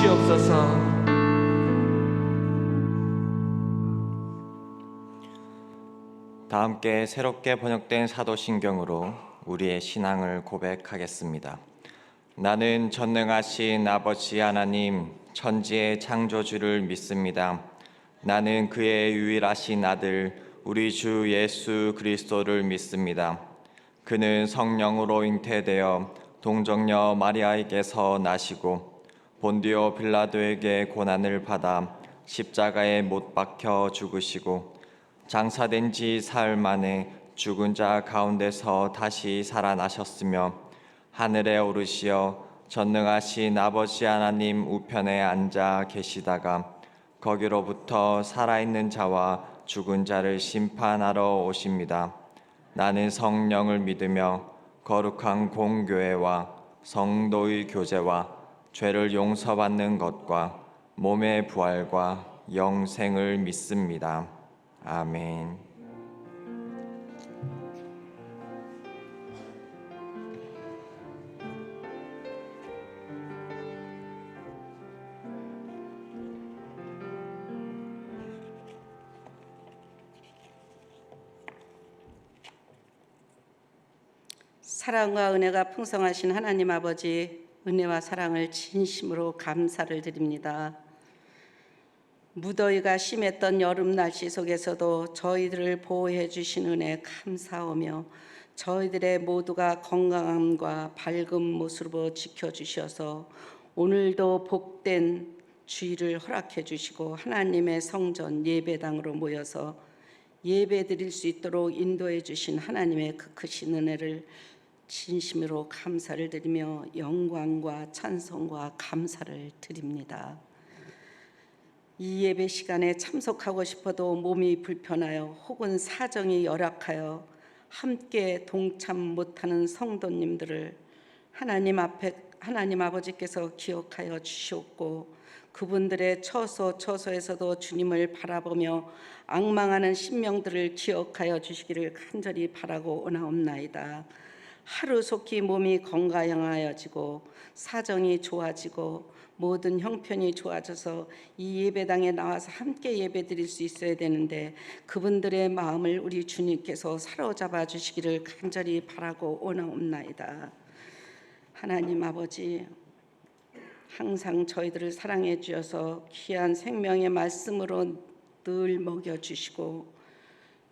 주시옵소서. 다 함께 새롭게 번역된 사도신경으로 우리의 신앙을 고백하겠습니다. 나는 전능하신 아버지 하나님, 천지의 창조주를 믿습니다. 나는 그의 유일하신 아들, 우리 주 예수 그리스도를 믿습니다. 그는 성령으로 잉태되어 동정녀 마리아에게서 나시고 본디오 빌라도에게 고난을 받아 십자가에 못 박혀 죽으시고 장사된 지 사흘 만에 죽은 자 가운데서 다시 살아나셨으며 하늘에 오르시어 전능하신 아버지 하나님 우편에 앉아 계시다가 거기로부터 살아있는 자와 죽은 자를 심판하러 오십니다. 나는 성령을 믿으며 거룩한 공교회와 성도의 교제와 죄를 용서받는 것과 몸의 부활과 영생을 믿습니다. 아멘. 사랑과 은혜가 풍성하신 하나님 아버지, 은혜와 사랑을 진심으로 감사를 드립니다. 무더위가 심했던 여름 날씨 속에서도 저희들을 보호해 주신 은혜 감사하며 저희들의 모두가 건강함과 밝은 모습으로 지켜주셔서 오늘도 복된 주일을 허락해 주시고 하나님의 성전 예배당으로 모여서 예배 드릴 수 있도록 인도해 주신 하나님의 그 크신 은혜를 진심으로 감사를 드리며 영광과 찬송과 감사를 드립니다. 이 예배 시간에 참석하고 싶어도 몸이 불편하여 혹은 사정이 열악하여 함께 동참 못하는 성도님들을 하나님 앞에 하나님 아버지께서 기억하여 주시옵고 그분들의 처소에서도 주님을 바라보며 앙망하는 심령들을 기억하여 주시기를 간절히 바라고 원하옵나이다. 하루속히 몸이 건강하여지고 사정이 좋아지고 모든 형편이 좋아져서 이 예배당에 나와서 함께 예배드릴 수 있어야 되는데 그분들의 마음을 우리 주님께서 사로잡아 주시기를 간절히 바라고 원하옵나이다. 하나님 아버지, 항상 저희들을 사랑해 주셔서 귀한 생명의 말씀으로 늘 먹여주시고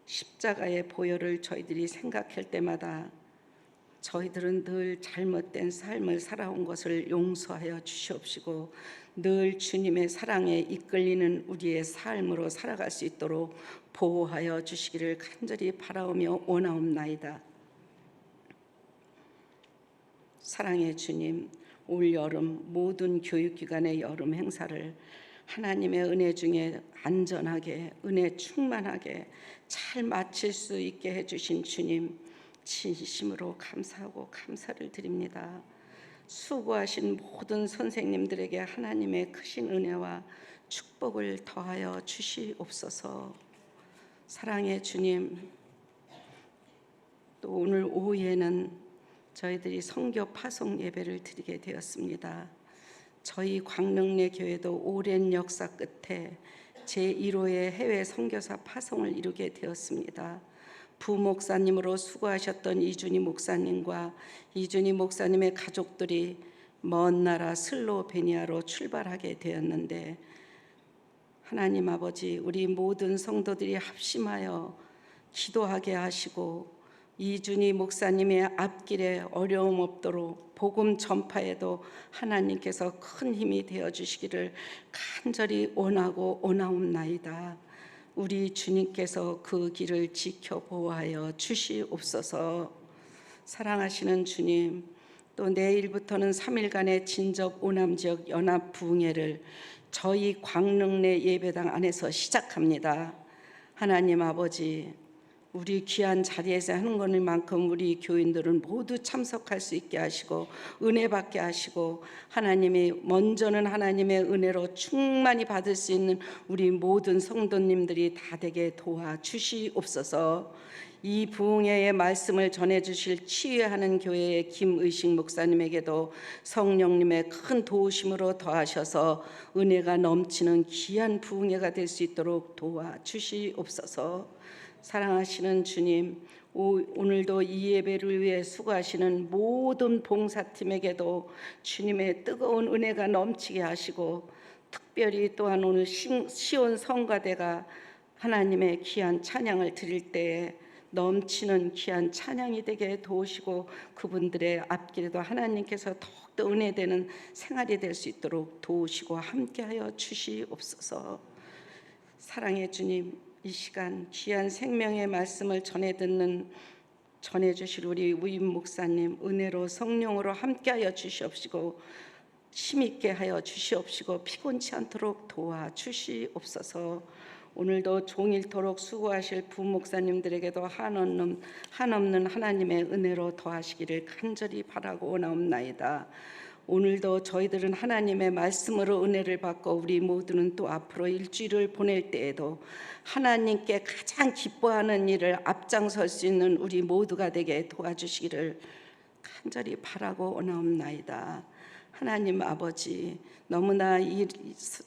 십자가의 보혈을 저희들이 생각할 때마다 저희들은 늘 잘못된 삶을 살아온 것을 용서하여 주시옵시고 늘 주님의 사랑에 이끌리는 우리의 삶으로 살아갈 수 있도록 보호하여 주시기를 간절히 바라오며 원하옵나이다. 사랑의 주님, 올 여름 모든 교육기관의 여름 행사를 하나님의 은혜 중에 안전하게 은혜 충만하게 잘 마칠 수 있게 해주신 주님 진심으로 감사하고 감사를 드립니다. 수고하신 모든 선생님들에게 하나님의 크신 은혜와 축복을 더하여 주시옵소서. 사랑의 주님, 또 오늘 오후에는 저희들이 선교 파송 예배를 드리게 되었습니다. 저희 광릉내 교회도 오랜 역사 끝에 제1호의 해외 선교사 파송을 이루게 되었습니다. 부목사님으로 수고하셨던 이준희 목사님과 이준희 목사님의 가족들이 먼 나라 슬로베니아로 출발하게 되었는데 하나님 아버지, 우리 모든 성도들이 합심하여 기도하게 하시고 이준희 목사님의 앞길에 어려움 없도록 복음 전파에도 하나님께서 큰 힘이 되어 주시기를 간절히 원하고 원하옵나이다. 우리 주님께서 그 길을 지켜 보호하여 주시옵소서. 사랑하시는 주님, 또 내일부터는 3일간의 진접 오남지역 연합 부흥회를 저희 광릉내 예배당 안에서 시작합니다. 하나님 아버지, 우리 귀한 자리에서 하는 것만큼 우리 교인들은 모두 참석할 수 있게 하시고 은혜 받게 하시고 하나님이 먼저는 하나님의 은혜로 충만히 받을 수 있는 우리 모든 성도님들이 다 되게 도와주시옵소서. 이 부흥회의 말씀을 전해주실 치유하는 교회의 김의식 목사님에게도 성령님의 큰 도우심으로 더하셔서 은혜가 넘치는 귀한 부흥회가 될 수 있도록 도와주시옵소서. 사랑하시는 주님, 오늘도 이 예배를 위해 수고하시는 모든 봉사팀에게도 주님의 뜨거운 은혜가 넘치게 하시고, 특별히 또한 오늘 시온 성가대가 하나님의 귀한 찬양을 드릴 때에 넘치는 귀한 찬양이 되게 도우시고, 그분들의 앞길에도 하나님께서 더욱더 은혜되는 생활이 될 수 있도록 도우시고 함께하여 주시옵소서. 사랑의 주님, 이 시간 귀한 생명의 말씀을 전해주실 우리 우임 목사님 은혜로 성령으로 함께하여 주시옵시고 힘있게 하여 주시옵시고 피곤치 않도록 도와주시옵소서. 오늘도 종일토록 수고하실 부목사님들에게도 한없는 하나님의 은혜로 더하시기를 간절히 바라고 원하옵나이다. 오늘도 저희들은 하나님의 말씀으로 은혜를 받고 우리 모두는 또 앞으로 일주일을 보낼 때에도 하나님께 가장 기뻐하는 일을 앞장설 수 있는 우리 모두가 되게 도와주시기를 간절히 바라고 원하옵나이다. 하나님 아버지, 너무나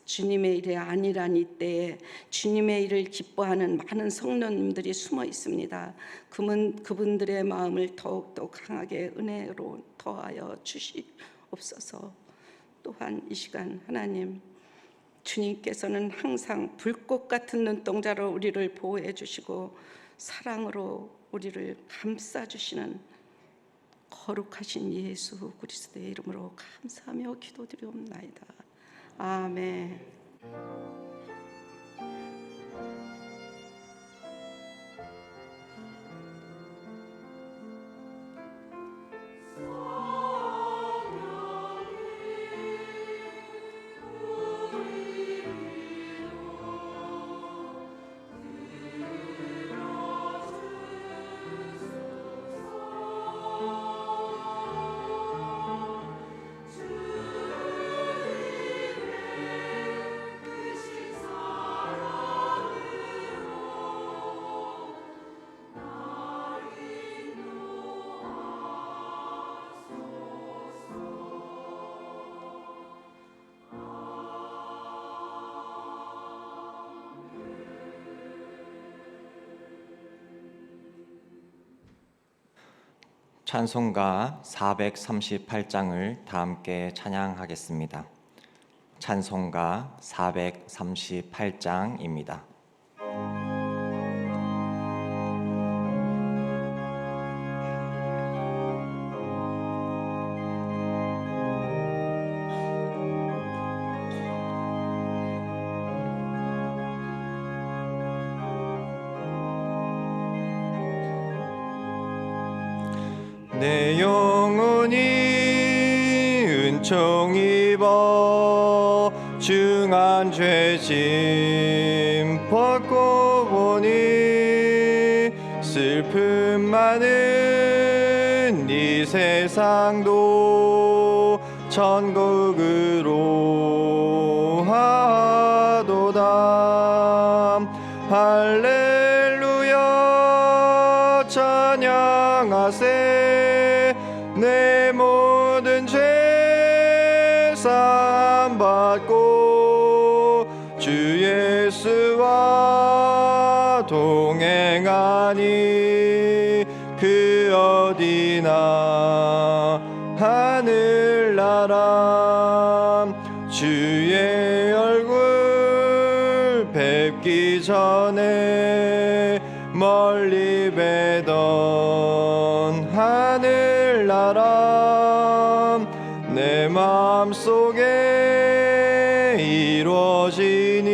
주님의 일이 아니란 이때에 주님의 일을 기뻐하는 많은 성도님들이 숨어 있습니다. 그분들의 마음을 더욱더 강하게 은혜로 더하여 주시옵소서. 또한 이 시간 하나님, 주님께서는 항상 불꽃 같은 눈동자로 우리를 보호해 주시고 사랑으로 우리를 감싸 주시는 거룩하신 예수 그리스도의 이름으로 감사하며 기도드리옵나이다. 아멘. 찬송가 438장을 다 함께 찬양하겠습니다. 찬송가 438장입니다. 내 영혼이 은총 입어 중한 죄짐 벗고 보니 슬픔 많은 이 세상도 천국으로 하도다. 할렐루야 찬양하세. 내 모든 죄 사함 받고 주 예수와 동행하니 그 어디나 하늘나라. 주의 얼굴 뵙기 전에 멀리 뵈던 하늘나라 내 마음속에 이루어지니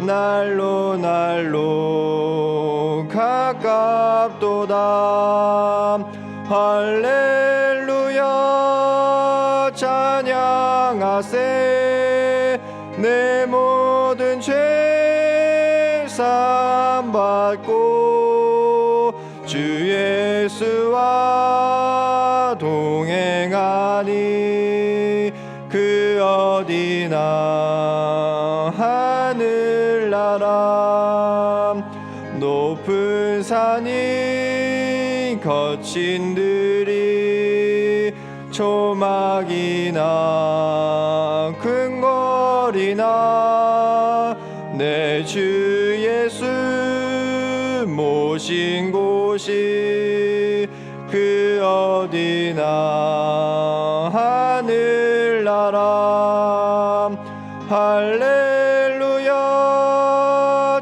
날로 날로 가깝도다. 할렐루야 찬양하세. 내 모든 죄 사함 상 받고 주 예수와 동행하니 그 어디나 하늘나라 높은 산이 거친 들이 초막이나 큰 거리나 내 주 예수 모신 곳이 그 어디나 하늘나라 할렐루야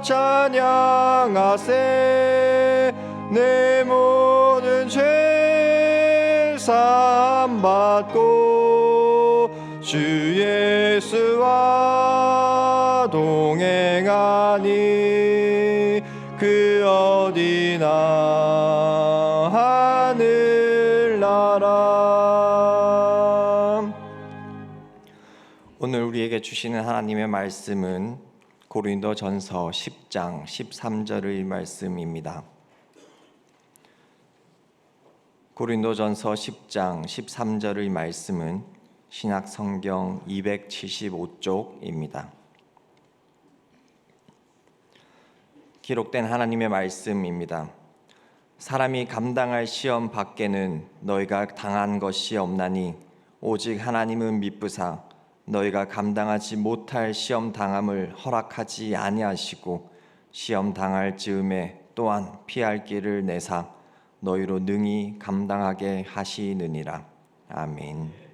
찬양하세 내 모든 죄 사함 받고 주 예수와 동행하니 그 어디나 하늘나라. 오늘 우리에게 주시는 하나님의 말씀은 고린도전서 10장 13절의 말씀입니다. 고린도전서 10장 13절의 말씀은 신약성경 275쪽입니다. 기록된 하나님의 말씀입니다. 사람이 감당할 시험 밖에는 너희가 당한 것이 없나니 오직 하나님은 미쁘사 너희가 감당하지 못할 시험 당함을 허락하지 아니하시고 시험 당할 즈음에 또한 피할 길을 내사 너희로 능히 감당하게 하시느니라. 아멘.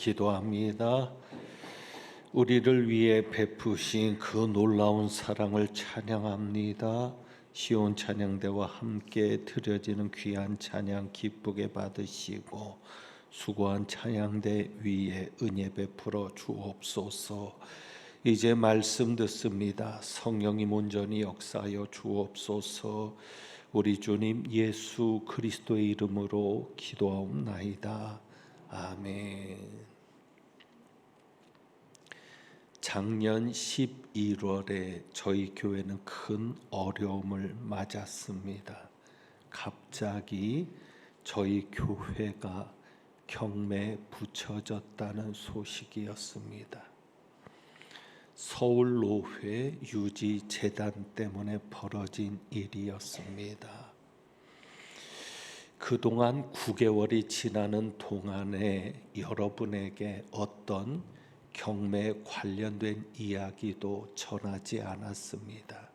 기도합니다. 우리를 위해 베푸신 그 놀라운 사랑을 찬양합니다. 시온 찬양대와 함께 드려지는 귀한 찬양 기쁘게 받으시고 수고한 찬양대 위에 은혜 베풀어 주옵소서. 이제 말씀 듣습니다. 성령님 온전히 역사하여 주옵소서. 우리 주님 예수 그리스도의 이름으로 기도하옵나이다. 아멘. 작년 11월에 저희 교회는 큰 어려움을 맞았습니다. 갑자기 저희 교회가 경매에 붙여졌다는 소식이었습니다. 서울노회 유지재단 때문에 벌어진 일이었습니다. 그동안 9개월이 지나는 동안에 여러분에게 어떤 경매에 관련된 이야기도 전하지 않았습니다.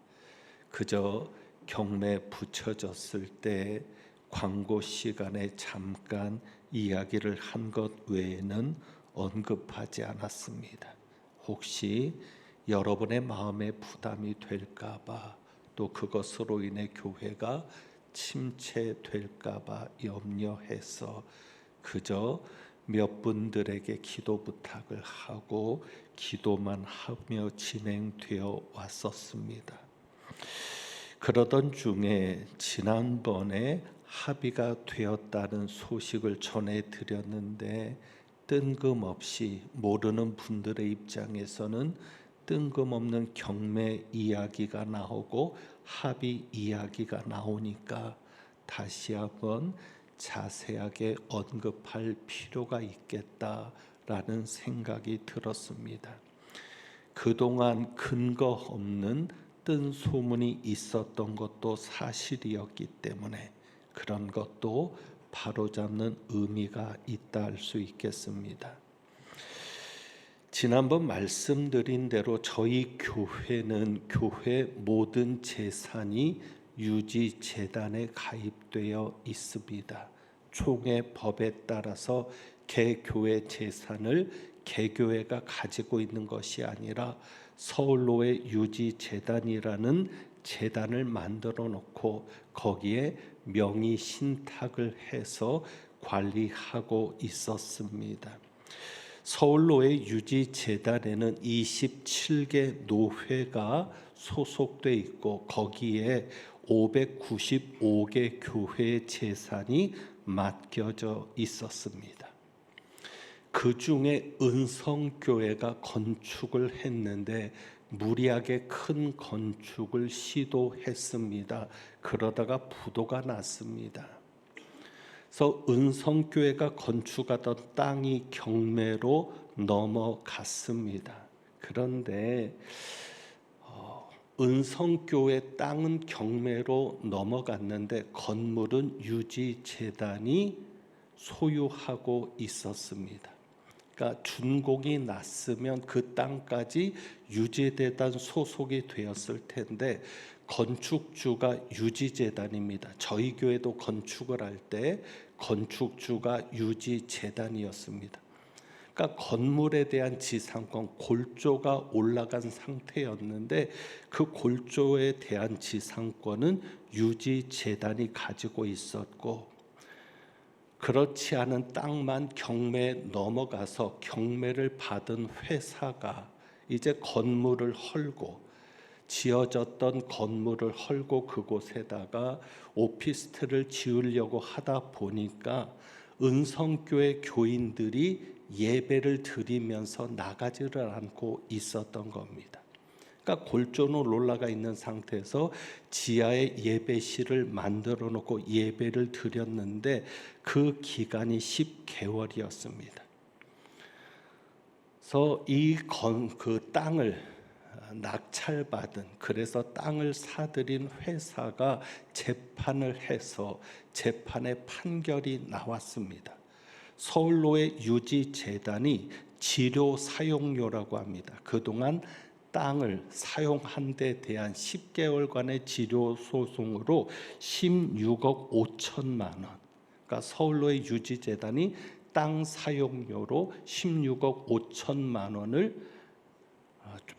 그저 경매에 붙여졌을 때 광고 시간에 잠깐 이야기를 한 것 외에는 언급하지 않았습니다. 혹시 여러분의 마음에 부담이 될까봐, 또 그것으로 인해 교회가 침체될까봐 염려해서 그저 몇 분들에게 기도 부탁을 하고 기도만 하며 진행되어 왔었습니다. 그러던 중에 지난번에 합의가 되었다는 소식을 전해드렸는데 뜬금없이 모르는 분들의 입장에서는 뜬금없는 경매 이야기가 나오고 합의 이야기가 나오니까 다시 한번 자세하게 언급할 필요가 있겠다라는 생각이 들었습니다. 그동안 근거 없는 뜬 소문이 있었던 것도 사실이었기 때문에 그런 것도 바로잡는 의미가 있다 할 수 있겠습니다. 지난번 말씀드린 대로 저희 교회는 교회 모든 재산이 유지재단에 가입되어 있습니다. 총회 법에 따라서 개교회 재산을 개교회가 가지고 있는 것이 아니라 서울노회 유지재단이라는 재단을 만들어 놓고 거기에 명의 신탁을 해서 관리하고 있었습니다. 서울노회 유지재단에는 27개 노회가 소속돼 있고 거기에 595개 교회의 재산이 맡겨져 있었습니다. 그 중에 은성교회가 건축을 했는데 무리하게 큰 건축을 시도했습니다. 그러다가 부도가 났습니다. 그래서 은성교회가 건축하던 땅이 경매로 넘어갔습니다. 그런데 은성교회 땅은 경매로 넘어갔는데 건물은 유지재단이 소유하고 있었습니다. 그러니까 준공이 났으면 그 땅까지 유지재단 소속이 되었을 텐데 건축주가 유지재단입니다. 저희 교회도 건축을 할 때 건축주가 유지재단이었습니다. 그러니까 건물에 대한 지상권 골조가 올라간 상태였는데 그 골조에 대한 지상권은 유지재단이 가지고 있었고 그렇지 않은 땅만 경매에 넘어가서 경매를 받은 회사가 이제 건물을 헐고 지어졌던 건물을 헐고 그곳에다가 오피스텔을 지으려고 하다 보니까 은성교회 교인들이 예배를 드리면서 나가지를 않고 있었던 겁니다. 그러니까 골조는 올라가 있는 상태에서 지하에 예배실을 만들어 놓고 예배를 드렸는데 그 기간이 10개월이었습니다. 그래서 그 땅을 낙찰받은 그래서 땅을 사들인 회사가 재판을 해서 재판의 판결이 나왔습니다. 서울노회 유지재단이 지료 사용료라고 합니다. 그동안 땅을 사용한 데 대한 10개월간의 지료 소송으로 16억 5천만 원. 그러니까 서울노회 유지재단이 땅 사용료로 16억 5천만 원을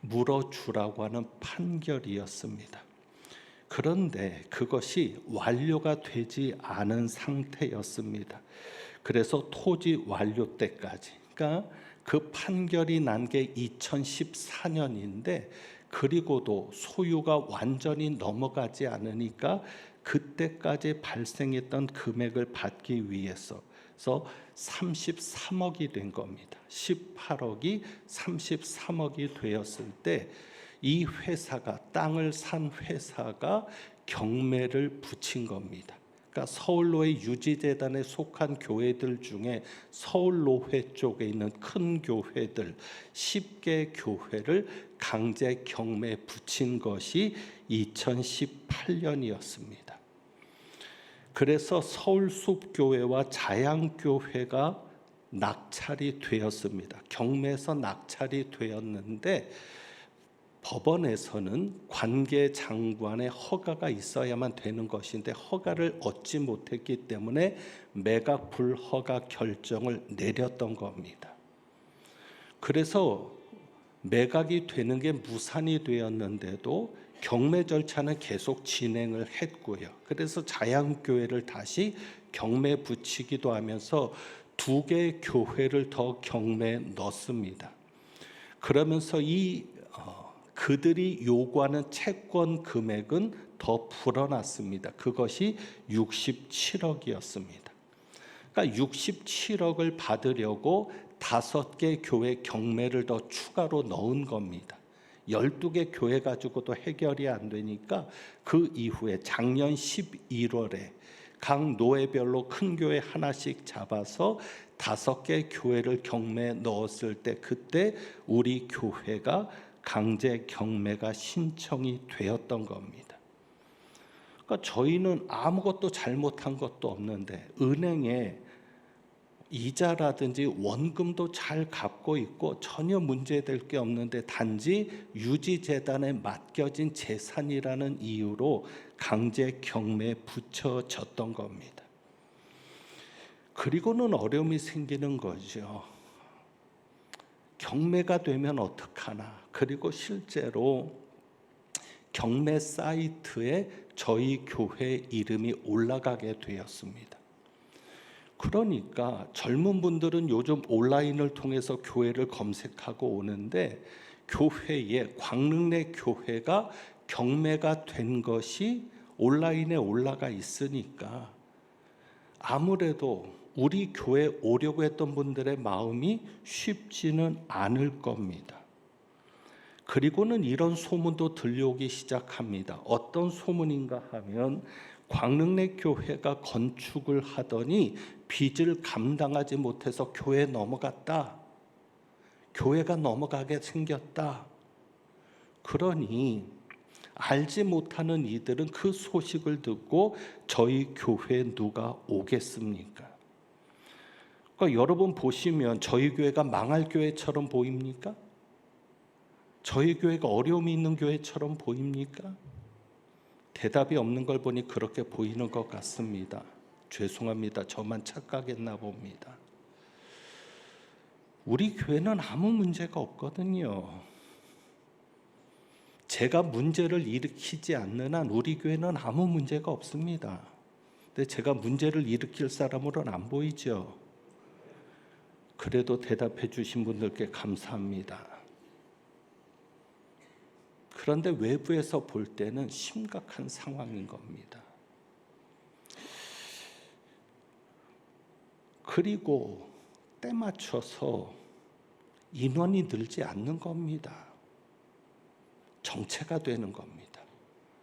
물어주라고 하는 판결이었습니다. 그런데 그것이 완료가 되지 않은 상태였습니다. 그래서 토지 완료 때까지, 그러니까 그 판결이 난 게 2014년인데 그리고도 소유가 완전히 넘어가지 않으니까 그때까지 발생했던 금액을 받기 위해서 33억이 된 겁니다. 18억이 33억이 되었을 때 이 회사가, 땅을 산 회사가 경매를 붙인 겁니다. 그러니까 서울로의 유지재단에 속한 교회들 중에 서울로회 쪽에 있는 큰 교회들 10개 교회를 강제 경매에 붙인 것이 2018년이었습니다. 그래서 서울숲교회와 자양교회가 낙찰이 되었습니다. 경매에서 낙찰이 되었는데 법원에서는 관계장관의 허가가 있어야만 되는 것인데 허가를 얻지 못했기 때문에 매각 불허가 결정을 내렸던 겁니다. 그래서 매각이 되는 게 무산이 되었는데도 경매 절차는 계속 진행을 했고요. 그래서 자양교회를 다시 경매에 붙이기도 하면서 2개 교회를 더 경매에 넣습니다. 그러면서 그들이 요구하는 채권 금액은 더 불어났습니다. 그것이 67억이었습니다. 그러니까 67억을 받으려고 5개 교회 경매를 더 추가로 넣은 겁니다. 12개 교회 가지고도 해결이 안 되니까 그 이후에 작년 11월에 각 노회별로 큰 교회 하나씩 잡아서 5개 교회를 경매에 넣었을 때 그때 우리 교회가 강제 경매가 신청이 되었던 겁니다. 그러니까 저희는 아무것도 잘못한 것도 없는데 은행에 이자라든지 원금도 잘 갚고 있고 전혀 문제될 게 없는데 단지 유지재단에 맡겨진 재산이라는 이유로 강제 경매에 붙여졌던 겁니다. 그리고는 어려움이 생기는 거죠. 경매가 되면 어떡하나. 그리고 실제로 경매 사이트에 저희 교회 이름이 올라가게 되었습니다. 그러니까 젊은 분들은 요즘 온라인을 통해서 교회를 검색하고 오는데 교회에 광릉내 교회가 경매가 된 것이 온라인에 올라가 있으니까 아무래도 우리 교회 오려고 했던 분들의 마음이 쉽지는 않을 겁니다. 그리고는 이런 소문도 들려오기 시작합니다. 어떤 소문인가 하면 광릉내 교회가 건축을 하더니 빚을 감당하지 못해서 교회에 넘어갔다. 교회가 넘어가게 생겼다. 그러니 알지 못하는 이들은 그 소식을 듣고 저희 교회에 누가 오겠습니까? 그러니까 여러분 보시면 저희 교회가 망할 교회처럼 보입니까? 저희 교회가 어려움이 있는 교회처럼 보입니까? 대답이 없는 걸 보니 그렇게 보이는 것 같습니다. 죄송합니다. 저만 착각했나 봅니다. 우리 교회는 아무 문제가 없거든요. 제가 문제를 일으키지 않는 한 우리 교회는 아무 문제가 없습니다. 근데 제가 문제를 일으킬 사람으로는 안 보이죠. 그래도 대답해 주신 분들께 감사합니다. 그런데 외부에서 볼 때는 심각한 상황인 겁니다. 그리고 때 맞춰서 인원이 늘지 않는 겁니다. 정체가 되는 겁니다.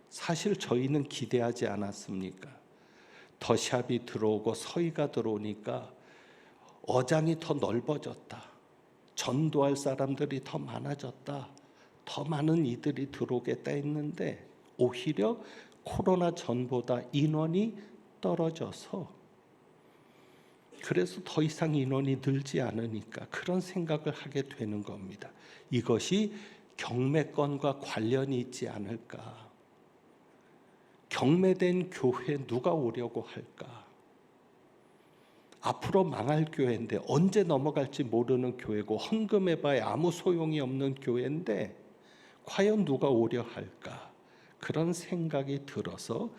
사실 저희는 기대하지 않았습니까? 더샵이 들어오고 서희가 들어오니까 어장이 더 넓어졌다. 전도할 사람들이 더 많아졌다. 더 많은 이들이 들어오겠다 했는데 오히려 코로나 전보다 인원이 떨어져서 그래서 더 이상 인원이 늘지 않으니까 그런 생각을 하게 되는 겁니다. 이것이 경매권과 관련이 있지 않을까? 경매된 교회 누가 오려고 할까? 앞으로 망할 교회인데, 언제 넘어갈지 모르는 교회고, 헌금해봐야 아무 소용이 없는 교회인데 과연 누가 오려 할까? 그런 생각이 들어서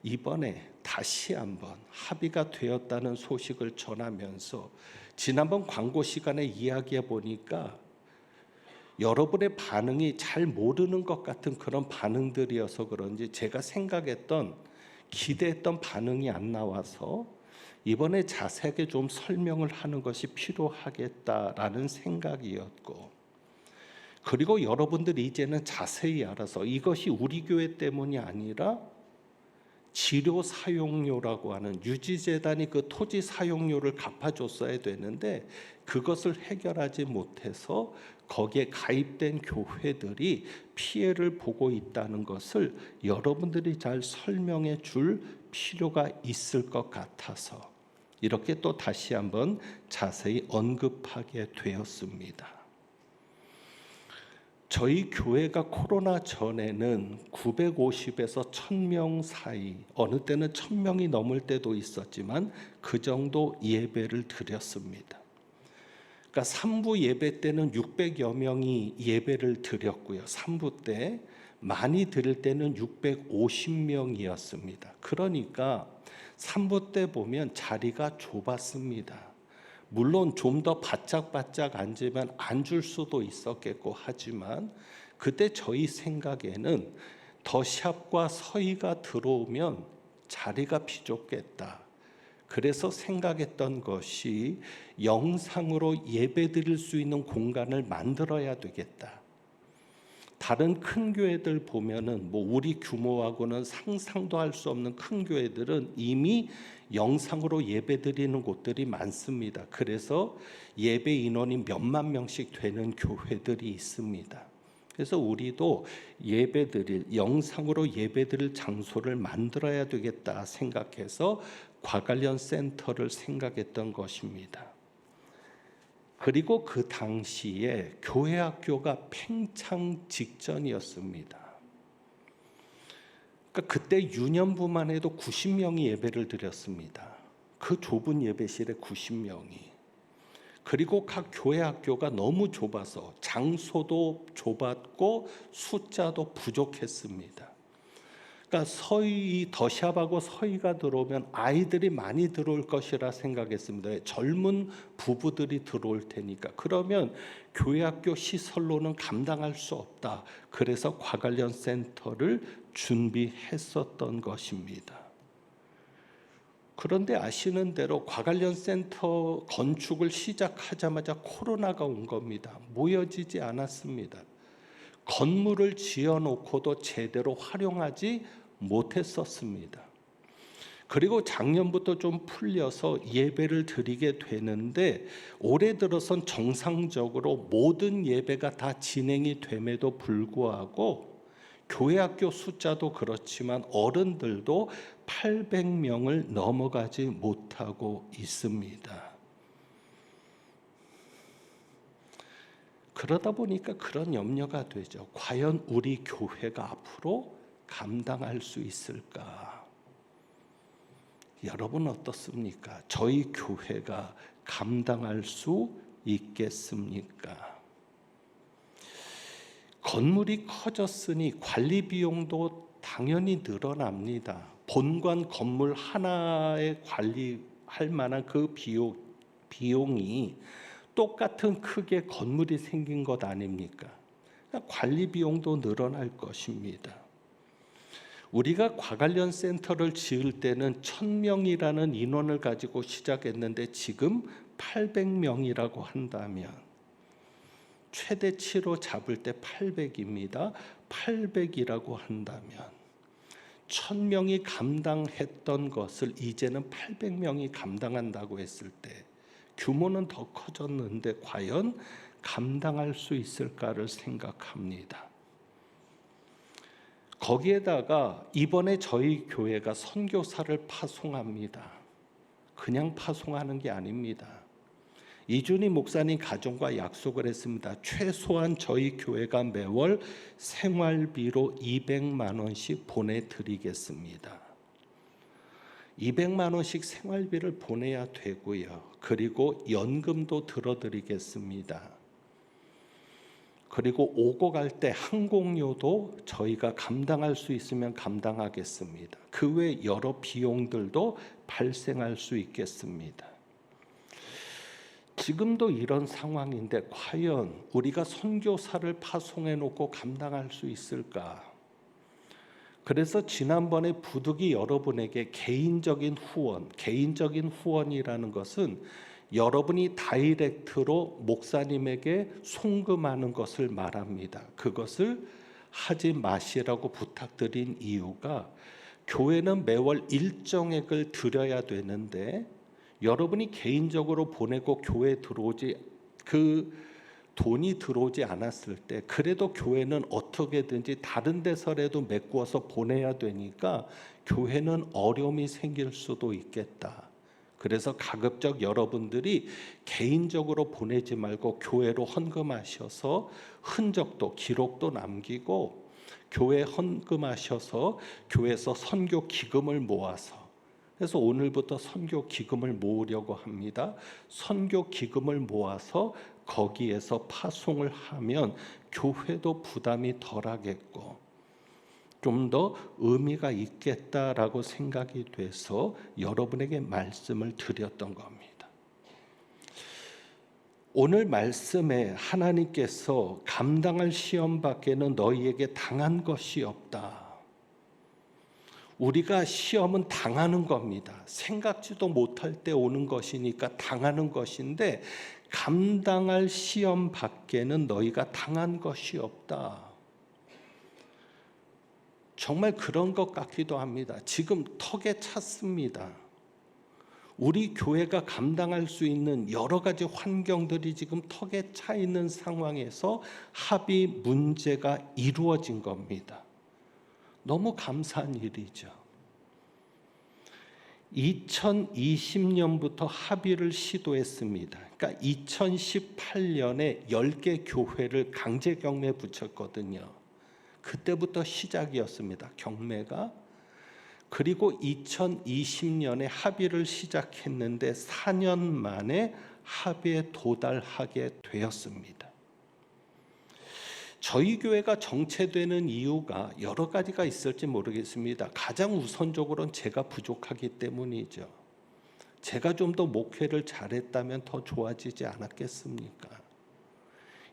이번에 다시 한번 합의가 되었다는 소식을 전하면서, 지난번 광고 시간에 이야기해 보니까 여러분의 반응이 잘 모르는 것 같은 그런 반응들이어서 그런지 제가 생각했던, 기대했던 반응이 안 나와서 이번에 자세하게 좀 설명을 하는 것이 필요하겠다라는 생각이었고, 그리고 여러분들이 이제는 자세히 알아서 이것이 우리 교회 때문이 아니라 지료 사용료라고 하는, 유지재단이 그 토지 사용료를 갚아줬어야 되는데 그것을 해결하지 못해서 거기에 가입된 교회들이 피해를 보고 있다는 것을 여러분들이 잘 설명해 줄 필요가 있을 것 같아서 이렇게 또 다시 한번 자세히 언급하게 되었습니다. 저희 교회가 코로나 전에는 950에서 1000명 사이, 어느 때는 1000명이 넘을 때도 있었지만 그 정도 예배를 드렸습니다. 그러니까 3부 예배 때는 600여 명이 예배를 드렸고요. 3부 때 많이 드릴 때는 650명이었습니다. 그러니까 3부 때 보면 자리가 좁았습니다. 물론 좀 더 바짝바짝 앉으면 앉을 수도 있었겠고 하지만, 그때 저희 생각에는 더샵과 서희가 들어오면 자리가 비좁겠다. 그래서 생각했던 것이 영상으로 예배드릴 수 있는 공간을 만들어야 되겠다. 다른 큰 교회들 보면은 우리 규모하고는 상상도 할 수 없는 큰 교회들은 이미 영상으로 예배드리는 곳들이 많습니다. 그래서 예배 인원이 몇만 명씩 되는 교회들이 있습니다. 그래서 우리도 영상으로 예배드릴 장소를 만들어야 되겠다 생각해서 과관련 센터를 생각했던 것입니다. 그리고 그 당시에 교회 학교가 팽창 직전이었습니다. 그러니까 그때 유년부만 해도 90명이 예배를 드렸습니다. 그 좁은 예배실에 90명이. 그리고 각 교회 학교가 너무 좁아서 장소도 좁았고 숫자도 부족했습니다. 그러니까 더샵하고 서희가 들어오면 아이들이 많이 들어올 것이라 생각했습니다. 젊은 부부들이 들어올 테니까. 그러면 교회 학교 시설로는 감당할 수 없다. 그래서 과관련 센터를 준비했었던 것입니다. 그런데 아시는 대로 과관련 센터 건축을 시작하자마자 코로나가 온 겁니다. 모여지지 않았습니다. 건물을 지어놓고도 제대로 활용하지 못했었습니다. 그리고 작년부터 좀 풀려서 예배를 드리게 되는데, 올해 들어선 정상적으로 모든 예배가 다 진행이 됨에도 불구하고 교회 학교 숫자도 그렇지만 어른들도 800명을 넘어가지 못하고 있습니다. 그러다 보니까 그런 염려가 되죠. 과연 우리 교회가 앞으로 감당할 수 있을까? 여러분 어떻습니까? 저희 교회가 감당할 수 있겠습니까? 건물이 커졌으니 관리 비용도 당연히 늘어납니다. 본관 건물 하나에 관리할 만한 그 비용이 똑같은 크기의 건물이 생긴 것 아닙니까? 관리 비용도 늘어날 것입니다. 우리가 과관련 센터를 지을 때는 1000명이라는 인원을 가지고 시작했는데 지금 800명이라고 한다면, 최대치로 잡을 때 800입니다. 800이라고 한다면 1000명이 감당했던 것을 이제는 800명이 감당한다고 했을 때 규모는 더 커졌는데 과연 감당할 수 있을까를 생각합니다. 거기에다가 이번에 저희 교회가 선교사를 파송합니다. 그냥 파송하는 게 아닙니다. 이준희 목사님 가정과 약속을 했습니다. 최소한 저희 교회가 매월 생활비로 200만 원씩 보내드리겠습니다. 200만 원씩 생활비를 보내야 되고요. 그리고 연금도 들어드리겠습니다. 그리고 오고 갈 때 항공료도 저희가 감당할 수 있으면 감당하겠습니다. 그 외 여러 비용들도 발생할 수 있겠습니다. 지금도 이런 상황인데 과연 우리가 선교사를 파송해 놓고 감당할 수 있을까? 그래서 지난번에 부득이 여러분에게 개인적인 후원이라는 것은 여러분이 다이렉트로 목사님에게 송금하는 것을 말합니다. 그것을 하지 마시라고 부탁드린 이유가 교회는 매월 일정액을 드려야 되는데 여러분이 개인적으로 보내고 교회에 돈이 들어오지 않았을 때 그래도 교회는 어떻게든지 다른 데서라도 메꾸어서 보내야 되니까 교회는 어려움이 생길 수도 있겠다. 그래서 가급적 여러분들이 개인적으로 보내지 말고 교회로 헌금하셔서 흔적도 기록도 남기고 교회에 헌금하셔서 교회에서 선교 기금을 모아서, 그래서 오늘부터 선교 기금을 모으려고 합니다. 선교 기금을 모아서 거기에서 파송을 하면 교회도 부담이 덜하겠고 좀 더 의미가 있겠다라고 생각이 돼서 여러분에게 말씀을 드렸던 겁니다. 오늘 말씀에 하나님께서 감당할 시험 밖에는 너희에게 당한 것이 없다. 우리가 시험은 당하는 겁니다. 생각지도 못할 때 오는 것이니까 당하는 것인데 감당할 시험 밖에는 너희가 당한 것이 없다. 정말 그런 것 같기도 합니다. 지금 턱에 찼습니다. 우리 교회가 감당할 수 있는 여러 가지 환경들이 지금 턱에 차 있는 상황에서 합의 문제가 이루어진 겁니다. 너무 감사한 일이죠. 2020년부터 합의를 시도했습니다. 그러니까 2018년에 10개 교회를 강제 경매에 붙였거든요. 그때부터 시작이었습니다. 경매가. 그리고 2020년에 합의를 시작했는데 4년 만에 합의에 도달하게 되었습니다. 저희 교회가 정체되는 이유가 여러 가지가 있을지 모르겠습니다. 가장 우선적으로는 제가 부족하기 때문이죠. 제가 좀 더 목회를 잘했다면 더 좋아지지 않았겠습니까?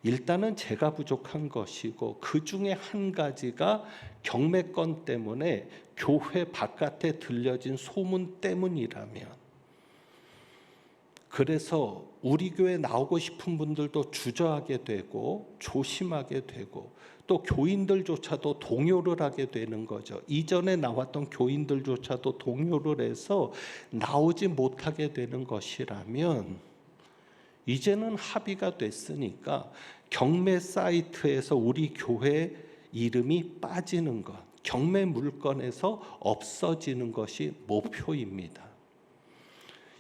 일단은 제가 부족한 것이고 그 중에 한 가지가 경매권 때문에 교회 바깥에 들려진 소문 때문이라면, 그래서 우리 교회 나오고 싶은 분들도 주저하게 되고 조심하게 되고 또 교인들조차도 동요를 하게 되는 거죠. 이전에 나왔던 교인들조차도 동요를 해서 나오지 못하게 되는 것이라면 이제는 합의가 됐으니까 경매 사이트에서 우리 교회 이름이 빠지는 것, 경매 물건에서 없어지는 것이 목표입니다.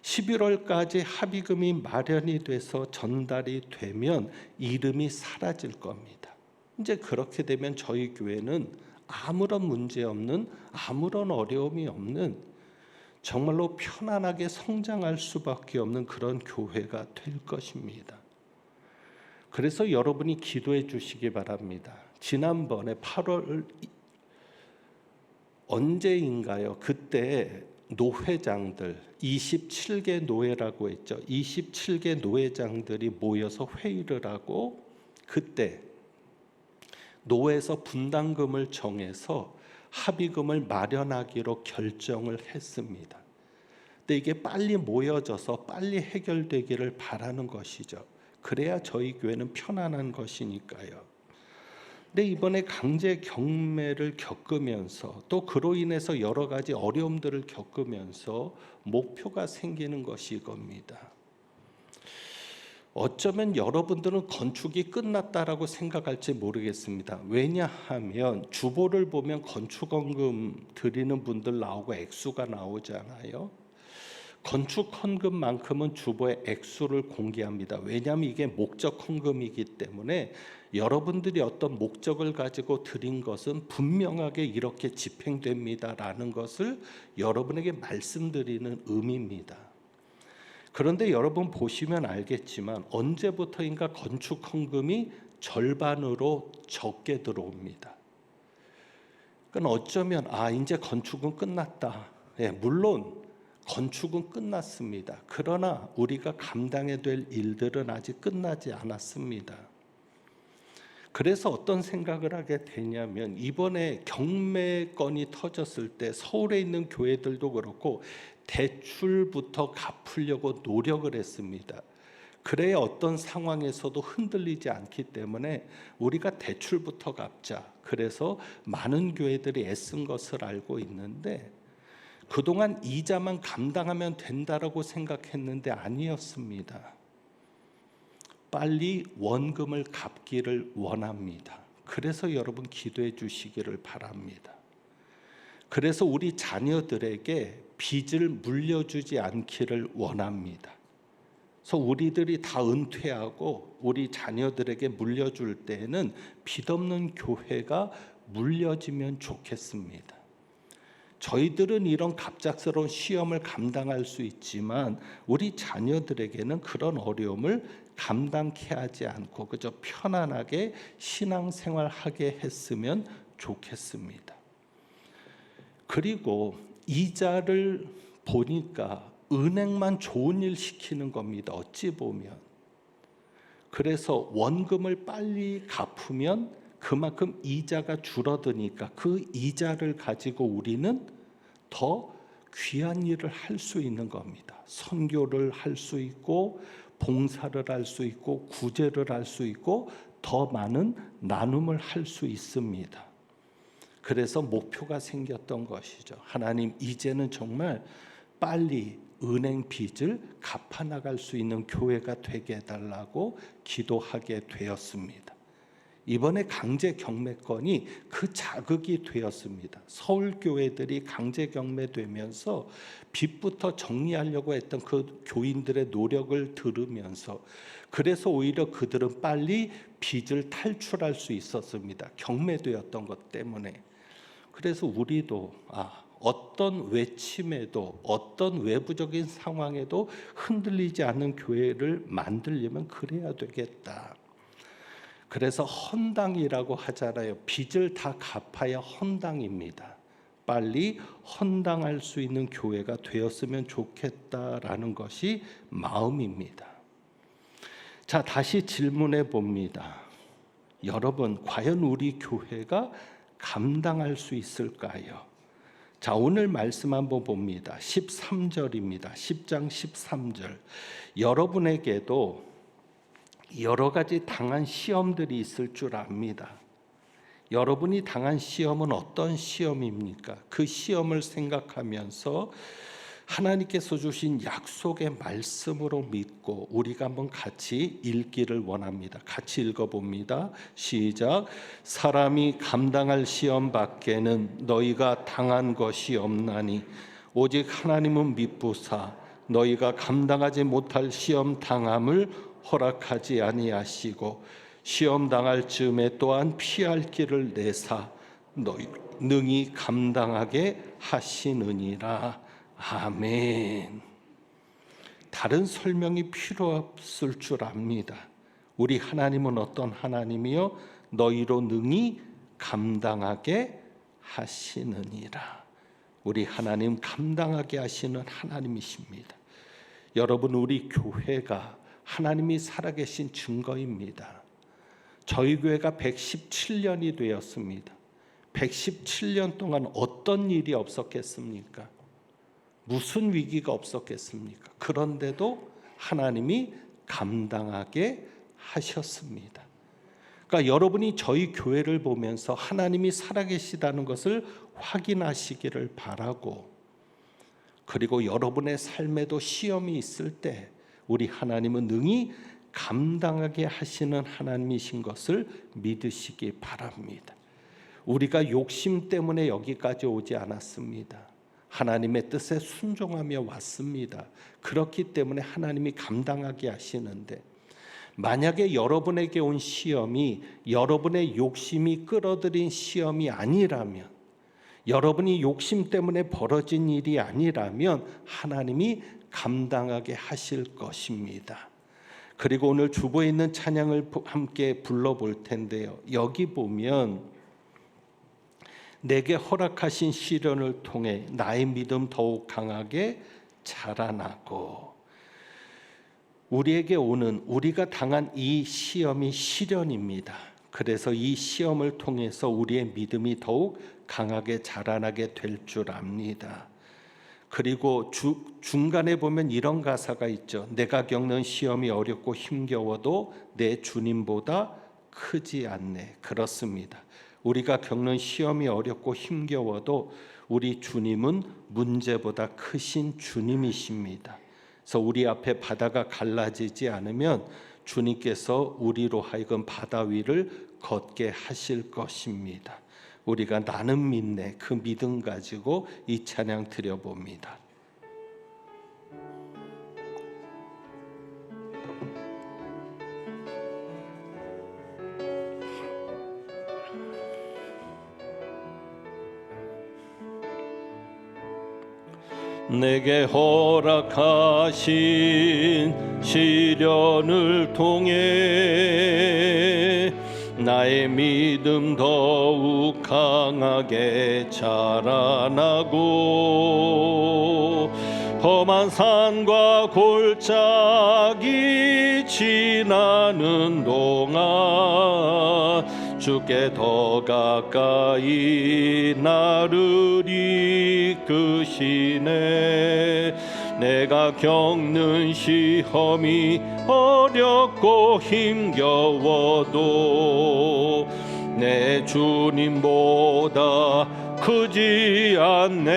11월까지 합의금이 마련이 돼서 전달이 되면 이름이 사라질 겁니다. 이제 그렇게 되면 저희 교회는 아무런 문제 없는, 아무런 어려움이 없는, 정말로 편안하게 성장할 수밖에 없는 그런 교회가 될 것입니다. 그래서 여러분이 기도해 주시기 바랍니다. 지난번에 8월 언제인가요? 그때 노회장들 27개 노회라고 했죠. 27개 노회장들이 모여서 회의를 하고 그때 노회에서 분담금을 정해서 합의금을 마련하기로 결정을 했습니다. 근데 이게 빨리 모여져서 빨리 해결되기를 바라는 것이죠. 그래야 저희 교회는 편안한 것이니까요. 근데 이번에 강제 경매를 겪으면서 또 그로 인해서 여러 가지 어려움들을 겪으면서 목표가 생기는 것이 이겁니다. 어쩌면 여러분들은 건축이 끝났다라고 생각할지 모르겠습니다. 왜냐하면 주보를 보면 건축원금 드리는 분들 나오고 액수가 나오잖아요. 건축 헌금만큼은 주보에 액수를 공개합니다. 왜냐하면 이게 목적 헌금이기 때문에 여러분들이 어떤 목적을 가지고 드린 것은 분명하게 이렇게 집행됩니다라는 것을 여러분에게 말씀드리는 의미입니다. 그런데 여러분 보시면 알겠지만 언제부터인가 건축 헌금이 절반으로 적게 들어옵니다. 그러니까 어쩌면 이제 건축은 끝났다. 물론 건축은 끝났습니다. 그러나 우리가 감당해야 될 일들은 아직 끝나지 않았습니다. 그래서 어떤 생각을 하게 되냐면 이번에 경매건이 터졌을 때 서울에 있는 교회들도 그렇고 대출부터 갚으려고 노력을 했습니다. 그래야 어떤 상황에서도 흔들리지 않기 때문에 우리가 대출부터 갚자. 그래서 많은 교회들이 애쓴 것을 알고 있는데 그동안 이자만 감당하면 된다라고 생각했는데 아니었습니다. 빨리 원금을 갚기를 원합니다. 그래서 여러분 기도해 주시기를 바랍니다. 그래서 우리 자녀들에게 빚을 물려주지 않기를 원합니다. 그래서 우리들이 다 은퇴하고 우리 자녀들에게 물려줄 때에는 빚 없는 교회가 물려지면 좋겠습니다. 저희들은 이런 갑작스러운 시험을 감당할 수 있지만 우리 자녀들에게는 그런 어려움을 감당케 하지 않고 그저 편안하게 신앙생활하게 했으면 좋겠습니다. 그리고 이자를 보니까 은행만 좋은 일 시키는 겁니다. 어찌 보면. 그래서 원금을 빨리 갚으면 그만큼 이자가 줄어드니까 그 이자를 가지고 우리는 더 귀한 일을 할 수 있는 겁니다. 선교를 할 수 있고 봉사를 할 수 있고 구제를 할 수 있고 더 많은 나눔을 할 수 있습니다. 그래서 목표가 생겼던 것이죠. 하나님, 이제는 정말 빨리 은행 빚을 갚아나갈 수 있는 교회가 되게 해달라고 기도하게 되었습니다. 이번에 강제 경매건이 그 자극이 되었습니다. 서울 교회들이 강제 경매되면서 빚부터 정리하려고 했던 그 교인들의 노력을 들으면서 그래서 오히려 그들은 빨리 빚을 탈출할 수 있었습니다. 경매되었던 것 때문에. 그래서 우리도 어떤 외침에도 어떤 외부적인 상황에도 흔들리지 않는 교회를 만들려면 그래야 되겠다. 그래서 헌당이라고 하잖아요. 빚을 다 갚아야 헌당입니다. 빨리 헌당할 수 있는 교회가 되었으면 좋겠다라는 것이 마음입니다. 자, 다시 질문해 봅니다. 여러분, 과연 우리 교회가 감당할 수 있을까요? 자, 오늘 말씀 한번 봅니다. 13절입니다. 10장 13절. 여러분에게도 여러 가지 당한 시험들이 있을 줄 압니다. 여러분이 당한 시험은 어떤 시험입니까? 그 시험을 생각하면서 하나님께서 주신 약속의 말씀으로 믿고 우리가 한번 같이 읽기를 원합니다. 같이 읽어봅니다. 시작. 사람이 감당할 시험 밖에는 너희가 당한 것이 없나니 오직 하나님은 미쁘사 너희가 감당하지 못할 시험 당함을 허락하지 아니하시고 시험 당할 즈음에 또한 피할 길을 내사 너희 능히 감당하게 하시느니라. 아멘. 다른 설명이 필요 없을 줄 압니다. 우리 하나님은 어떤 하나님이요? 너희로 능히 감당하게 하시느니라. 우리 하나님 감당하게 하시는 하나님이십니다. 여러분, 우리 교회가 하나님이 살아계신 증거입니다. 저희 교회가 117년이 되었습니다. 117년 동안 어떤 일이 없었겠습니까? 무슨 위기가 없었겠습니까? 그런데도 하나님이 감당하게 하셨습니다. 그러니까 여러분이 저희 교회를 보면서 하나님이 살아계시다는 것을 확인하시기를 바라고, 그리고 여러분의 삶에도 시험이 있을 때 우리 하나님은 능히 감당하게 하시는 하나님이신 것을 믿으시기 바랍니다. 우리가 욕심 때문에 여기까지 오지 않았습니다. 하나님의 뜻에 순종하며 왔습니다. 그렇기 때문에 하나님이 감당하게 하시는데, 만약에 여러분에게 온 시험이 여러분의 욕심이 끌어들인 시험이 아니라면, 여러분이 욕심 때문에 벌어진 일이 아니라면 하나님이 감당하게 하실 것입니다. 그리고 오늘 주보에 있는 찬양을 함께 불러볼 텐데요. 여기 보면 내게 허락하신 시련을 통해 나의 믿음 더욱 강하게 자라나고, 우리에게 오는, 우리가 당한 이 시험이 시련입니다. 그래서 이 시험을 통해서 우리의 믿음이 더욱 강하게 자라나게 될 줄 압니다. 그리고 중간에 보면 이런 가사가 있죠. 내가 겪는 시험이 어렵고 힘겨워도 내 주님보다 크지 않네. 그렇습니다. 우리가 겪는 시험이 어렵고 힘겨워도 우리 주님은 문제보다 크신 주님이십니다. 그래서 우리 앞에 바다가 갈라지지 않으면 주님께서 우리로 하여금 바다 위를 걷게 하실 것입니다. 우리가 나는 믿네, 그 믿음 가지고 이 찬양 드려봅니다. 내게 허락하신 시련을 통해 나의 믿음 더욱 강하게 자라나고, 험한 산과 골짜기 지나는 동안 주께 더 가까이 나를 이끄시네. 내가 겪는 시험이 어렵고 힘겨워도 내 주님보다 크지 않네.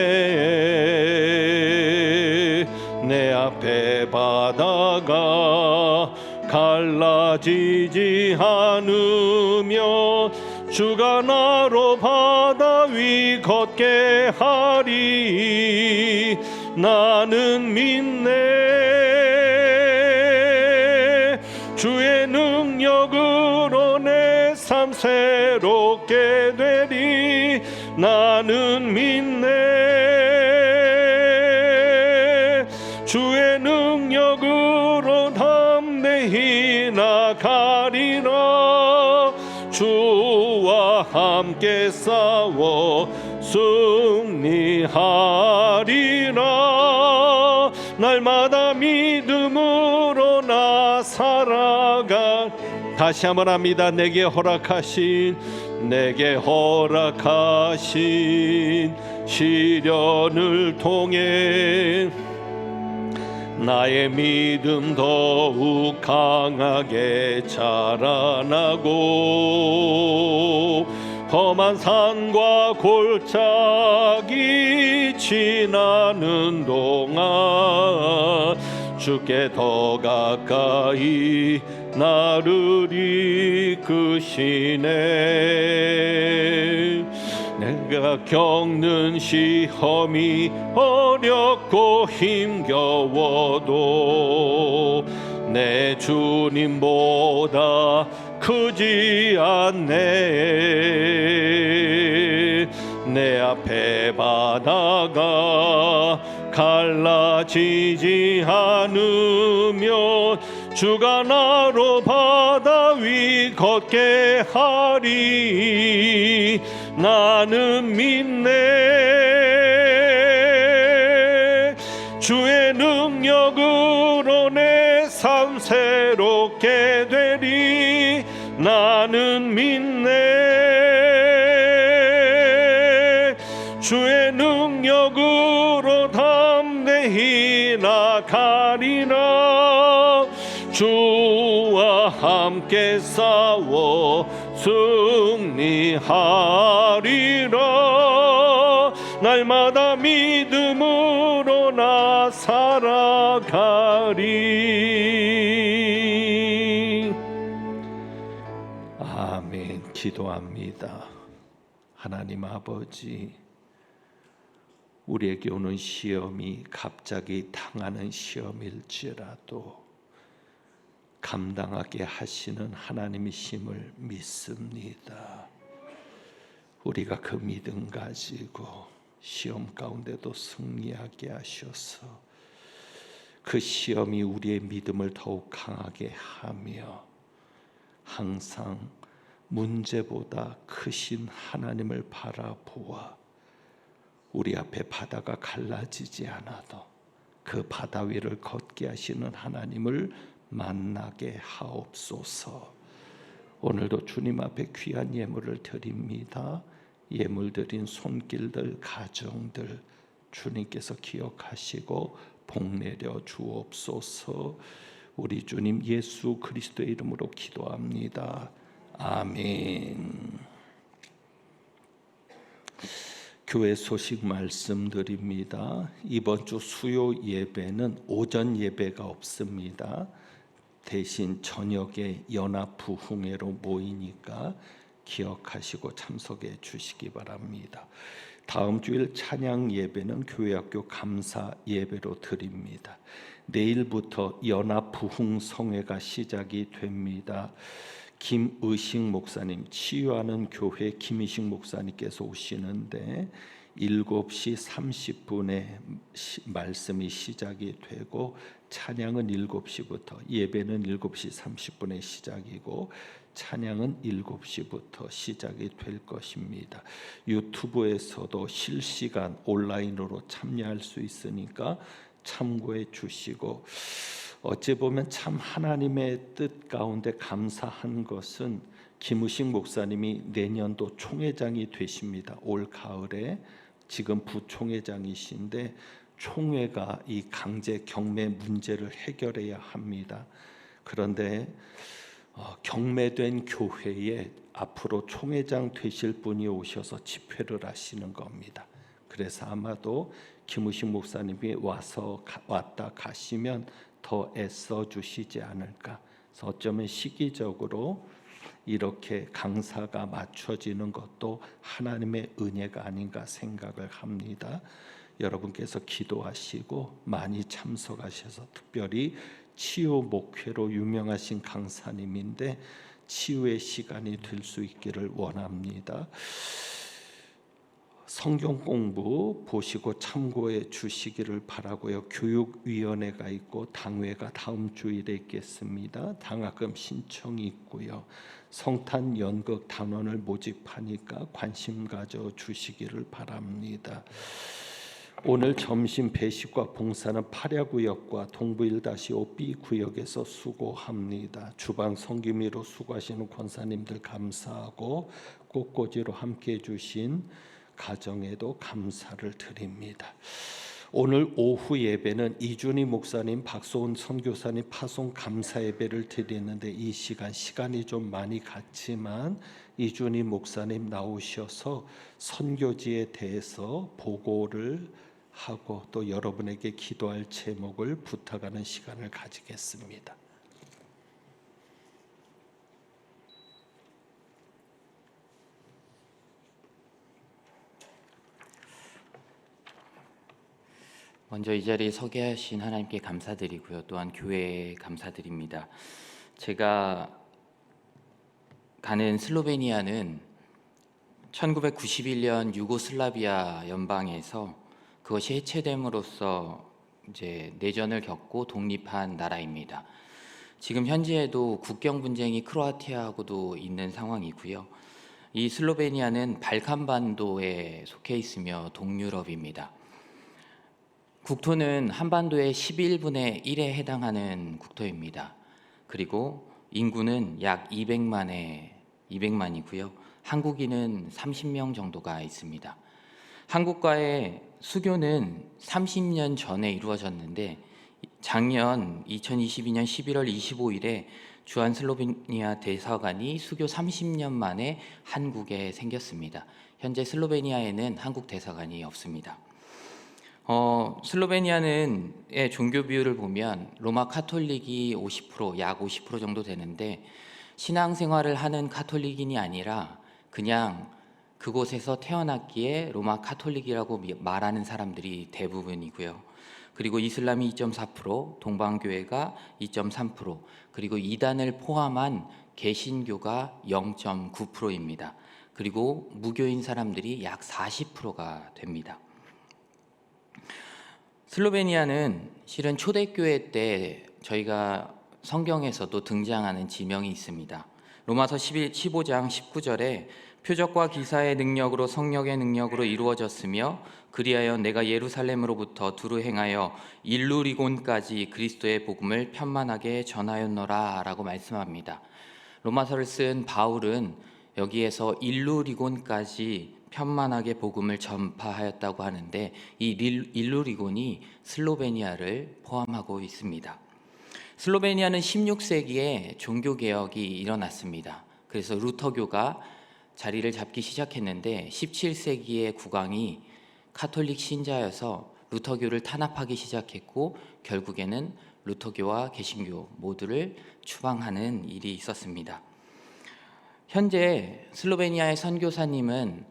내 앞에 바다가 갈라지지 않으며 주가 나로 바다 위 걷게 하리. 나는 믿네. 주의 능력으로 내 삶 새롭게 되리. 나는 믿네. 주의 능력으로 담대히 나가리라. 주와 함께 싸워 승리하리라. 날마다 믿음으로 나 살아가. 다시 한번 합니다. 내게 허락하신 시련을 통해 나의 믿음 더욱 강하게 자라나고, 험한 산과 골짜기 지나는 동안 주께 더 가까이 나를 이끄시네. 내가 겪는 시험이 어렵고 힘겨워도 내 주님보다 크지 않네. 내 앞에 바다가 갈라지지 않으면 주가 나로 바다 위 걷게 하리. 나는 믿네. 주의 능력으로 내 삶 새롭게 되리. 나는 믿네. 주의 능력으로 담대히 나가리라. 주와 함께 싸워 승리하리라. 날마다 믿음으로 나 살아가리. 아멘. 기도합니다. 하나님 아버지, 우리에게 오는 시험이 갑자기 당하는 시험일지라도 감당하게 하시는 하나님이심을 믿습니다. 우리가 그 믿음 가지고 시험 가운데도 승리하게 하셔서 그 시험이 우리의 믿음을 더욱 강하게 하며 항상 문제보다 크신 하나님을 바라보아 우리 앞에 바다가 갈라지지 않아도 그 바다 위를 걷게 하시는 하나님을 만나게 하옵소서. 오늘도 주님 앞에 귀한 예물을 드립니다. 예물 드린 손길들, 가정들 주님께서 기억하시고 복 내려 주옵소서. 우리 주님 예수 그리스도의 이름으로 기도합니다. 아멘. 교회 소식 말씀드립니다. 이번 주 수요 예배는 오전 예배가 없습니다. 대신 저녁에 연합 부흥회로 모이니까 기억하시고 참석해 주시기 바랍니다. 다음 주일 찬양 예배는 교회학교 감사 예배로 드립니다. 내일부터 연합 부흥성회가 시작이 됩니다. 김의식 목사님, 치유하는 교회 김의식 목사님께서 오시는데 7시 30분에 말씀이 시작이 되고 찬양은 7시부터, 예배는 7시 30분에 시작이고 찬양은 7시부터 시작이 될 것입니다. 유튜브에서도 실시간 온라인으로 참여할 수 있으니까 참고해 주시고, 어찌 보면 참 하나님의 뜻 가운데 감사한 것은 김우식 목사님이 내년도 총회장이 되십니다. 올 가을에 지금 부총회장이신데 총회가 이 강제 경매 문제를 해결해야 합니다. 그런데 경매된 교회에 앞으로 총회장 되실 분이 오셔서 집회를 하시는 겁니다. 그래서 아마도 김우식 목사님이 왔다 가시면 더 애써 주시지 않을까. 그래서 어쩌면 시기적으로 이렇게 강사가 맞춰지는 것도 하나님의 은혜가 아닌가 생각을 합니다. 여러분께서 기도하시고 많이 참석하셔서, 특별히 치유 목회로 유명하신 강사님인데 치유의 시간이 될 수 있기를 원합니다. 성경 공부 보시고 참고해 주시기를 바라고요. 교육위원회가 있고 당회가 다음 주일에 있겠습니다. 당학금 신청이 있고요. 성탄 연극 단원을 모집하니까 관심 가져 주시기를 바랍니다. 오늘 점심 배식과 봉사는 파랴구역과 동부 1-5B 구역에서 수고합니다. 주방 섬김위로 수고하시는 권사님들 감사하고 꽃꽂이로 함께해 주신 가정에도 감사를 드립니다. 오늘 오후 예배는 이준희 목사님, 박소은 선교사님 파송 감사 예배를 드리는데 이 시간이 좀 많이 갔지만 이준희 목사님 나오셔서 선교지에 대해서 보고를 하고 또 여러분에게 기도할 제목을 부탁하는 시간을 가지겠습니다. 먼저 이 자리에 서게 하신 하나님께 감사드리고요. 또한 교회에 감사드립니다. 제가 가는 슬로베니아는 1991년 유고슬라비아 연방에서 그것이 해체됨으로써 이제 내전을 겪고 독립한 나라입니다. 지금 현재에도 국경 분쟁이 크로아티아하고도 있는 상황이고요. 이 슬로베니아는 발칸반도에 속해 있으며 동유럽입니다. 국토는 한반도의 11분의 1에 해당하는 국토입니다. 그리고 인구는 약 200만이고요. 한국인은 30명 정도가 있습니다. 한국과의 수교는 30년 전에 이루어졌는데 작년 2022년 11월 25일에 주한 슬로베니아 대사관이 수교 30년 만에 한국에 생겼습니다. 현재 슬로베니아에는 한국 대사관이 없습니다. 슬로베니아의 종교 비율을 보면 로마 카톨릭이 50%, 약 50% 정도 되는데 신앙생활을 하는 카톨릭인이 아니라 그냥 그곳에서 태어났기에 로마 카톨릭이라고 말하는 사람들이 대부분이고요. 그리고 이슬람이 2.4%, 동방교회가 2.3%, 그리고 이단을 포함한 개신교가 0.9%입니다. 그리고 무교인 사람들이 약 40%가 됩니다. 슬로베니아는 실은 초대교회 때 저희가 성경에서도 등장하는 지명이 있습니다. 로마서 15장 19절에 표적과 기사의 능력으로 성령의 능력으로 이루어졌으며 그리하여 내가 예루살렘으로부터 두루 행하여 일루리곤까지 그리스도의 복음을 편만하게 전하였노라 라고 말씀합니다. 로마서를 쓴 바울은 여기에서 일루리곤까지 편만하게 복음을 전파하였다고 하는데 이 일루리곤이 슬로베니아를 포함하고 있습니다. 슬로베니아는 16세기에 종교개혁이 일어났습니다. 그래서 루터교가 자리를 잡기 시작했는데 17세기의 국왕이 카톨릭 신자여서 루터교를 탄압하기 시작했고 결국에는 루터교와 개신교 모두를 추방하는 일이 있었습니다. 현재 슬로베니아의 선교사님은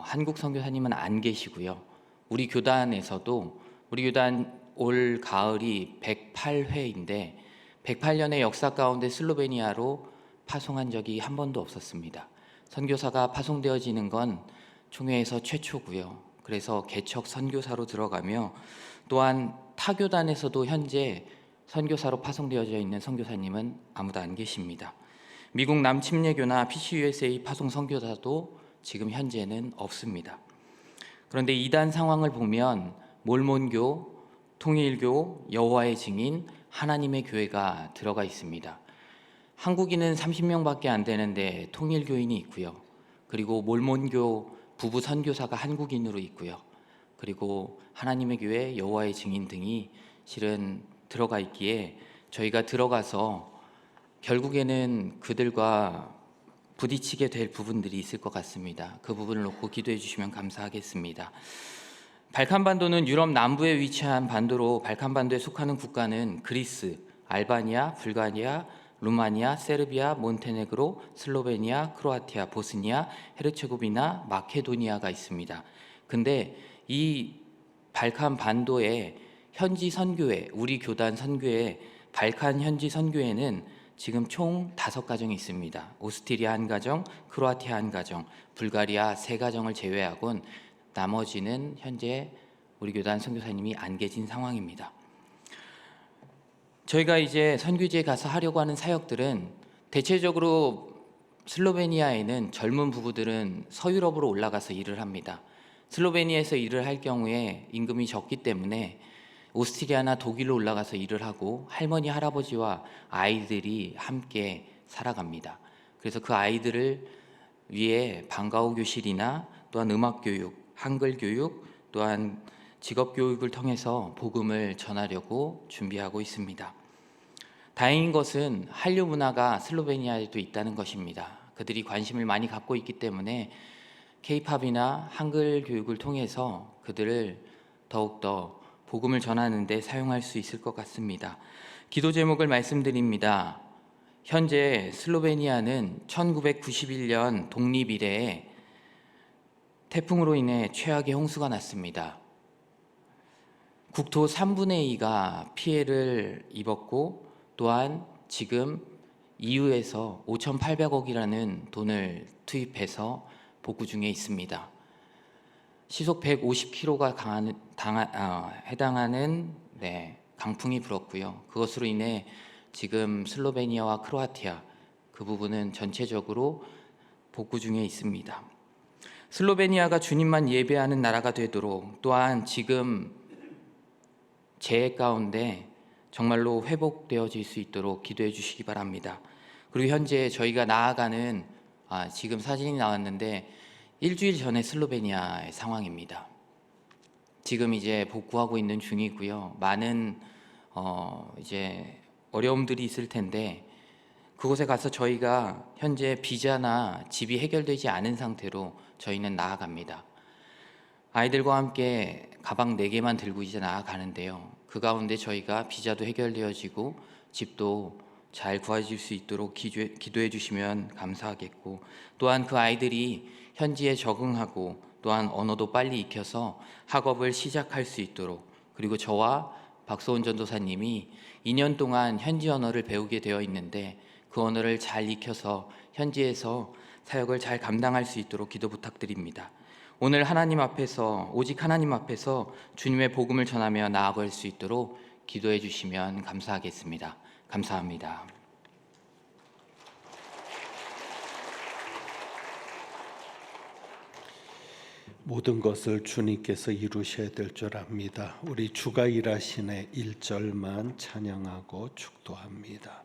한국 선교사님은 안 계시고요. 우리 교단에서도 우리 교단 올 가을이 108회인데 108년의 역사 가운데 슬로베니아로 파송한 적이 한 번도 없었습니다. 선교사가 파송되어지는 건 총회에서 최초고요. 그래서 개척 선교사로 들어가며 또한 타교단에서도 현재 선교사로 파송되어져 있는 선교사님은 아무도 안 계십니다. 미국 남침례교나 PCUSA 파송 선교사도 지금 현재는 없습니다. 그런데 이단 상황을 보면 몰몬교, 통일교, 여호와의 증인, 하나님의 교회가 들어가 있습니다. 한국인은 30명밖에 안 되는데 통일교인이 있고요. 그리고 몰몬교 부부 선교사가 한국인으로 있고요. 그리고 하나님의 교회, 여호와의 증인 등이 실은 들어가 있기에 저희가 들어가서 결국에는 그들과 부딪히게 될 부분들이 있을 것 같습니다. 그 부분을 놓고 기도해 주시면 감사하겠습니다. 발칸반도는 유럽 남부에 위치한 반도로 발칸반도에 속하는 국가는 그리스, 알바니아, 불가리아, 루마니아, 세르비아, 몬테네그로, 슬로베니아, 크로아티아, 보스니아, 헤르체고비나, 마케도니아가 있습니다. 근데 이 발칸 반도의 현지 선교회, 우리 교단 선교회 발칸 현지 선교회는 지금 총 5가정이 있습니다. 오스트리아 1가정, 크로아티아 1가정, 불가리아 3가정을 제외하곤 나머지는 현재 우리 교단 선교사님이 안 계신 상황입니다. 저희가 이제 선교지에 가서 하려고 하는 사역들은 대체적으로 슬로베니아에는 젊은 부부들은 서유럽으로 올라가서 일을 합니다. 슬로베니아에서 일을 할 경우에 임금이 적기 때문에 오스트리아나 독일로 올라가서 일을 하고 할머니, 할아버지와 아이들이 함께 살아갑니다. 그래서 그 아이들을 위해 방과후 교실이나 또한 음악 교육, 한글 교육, 또한 직업 교육을 통해서 복음을 전하려고 준비하고 있습니다. 다행인 것은 한류 문화가 슬로베니아에도 있다는 것입니다. 그들이 관심을 많이 갖고 있기 때문에 K-팝이나 한글 교육을 통해서 그들을 더욱더 복음을 전하는 데 사용할 수 있을 것 같습니다. 기도 제목을 말씀드립니다. 현재 슬로베니아는 1991년 독립 이래에 태풍으로 인해 최악의 홍수가 났습니다. 국토 3분의 2가 피해를 입었고 또한 지금 EU에서 5,800억이라는 돈을 투입해서 복구 중에 있습니다. 시속 150km가 해당하는 강풍이 불었고요. 그것으로 인해 지금 슬로베니아와 크로아티아 그 부분은 전체적으로 복구 중에 있습니다. 슬로베니아가 주님만 예배하는 나라가 되도록 또한 지금 재해 가운데 정말로 회복되어질 수 있도록 기도해 주시기 바랍니다. 그리고 현재 저희가 나아가는 지금 사진이 나왔는데 일주일 전에 슬로베니아의 상황입니다. 지금 이제 복구하고 있는 중이고요. 많은 이제 어려움들이 있을 텐데 그곳에 가서 저희가 현재 비자나 집이 해결되지 않은 상태로 저희는 나아갑니다. 아이들과 함께 가방 4개만 들고 이제 나아가는데요. 그 가운데 저희가 비자도 해결되어지고 집도 잘 구해질 수 있도록 기도해 주시면 감사하겠고 또한 그 아이들이 현지에 적응하고 또한 언어도 빨리 익혀서 학업을 시작할 수 있도록, 그리고 저와 박소은 전도사님이 2년 동안 현지 언어를 배우게 되어 있는데 그 언어를 잘 익혀서 현지에서 사역을 잘 감당할 수 있도록 기도 부탁드립니다. 오늘 하나님 앞에서, 오직 하나님 앞에서 주님의 복음을 전하며 나아갈 수 있도록 기도해 주시면 감사하겠습니다. 감사합니다. 모든 것을 주님께서 이루셔야 될 줄 압니다. 우리 주가 일하시네 1절만 찬양하고 축도합니다.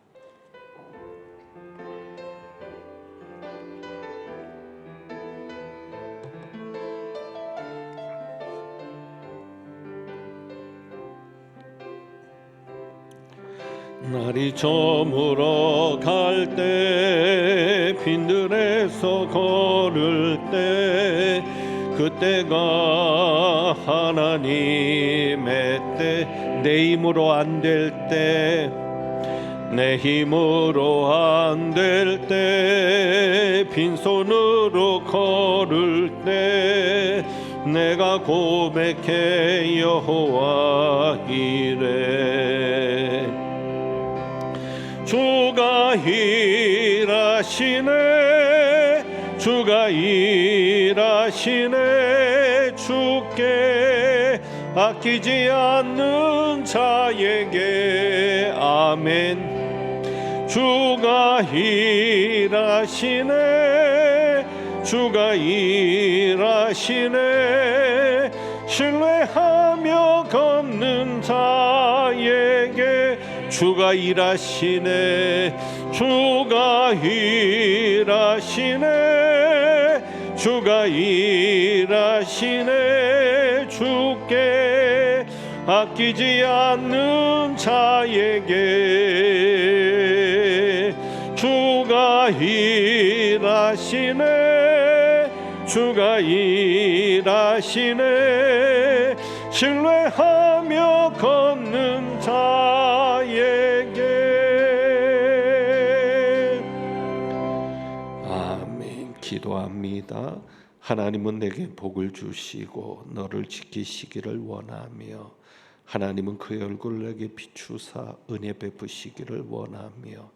날이 저물어 갈 때 빈들에서 걸을 때 그때가 하나님의 때 내 힘으로 안 될 때 내 힘으로 안 될 때 빈손으로 걸을 때 내가 고백해 여호와 이래 주가 일하시네 주가 일하시네 주께 아끼지 않는 자에게 아멘 주가 일하시네 주가 일하시네 신뢰하며 걷는 자에게 주가 일하시네 주가 일하시네 주가 일하시네 주께 아끼지 않는 자에게 주가 일하시네 주가 일하시네 신뢰하며 걷는 자에게 아멘. 기도합니다. 하나님은 내게 복을 주시고 너를 지키시기를 원하며 하나님은 그의 얼굴을 내게 비추사 은혜 베푸시기를 원하며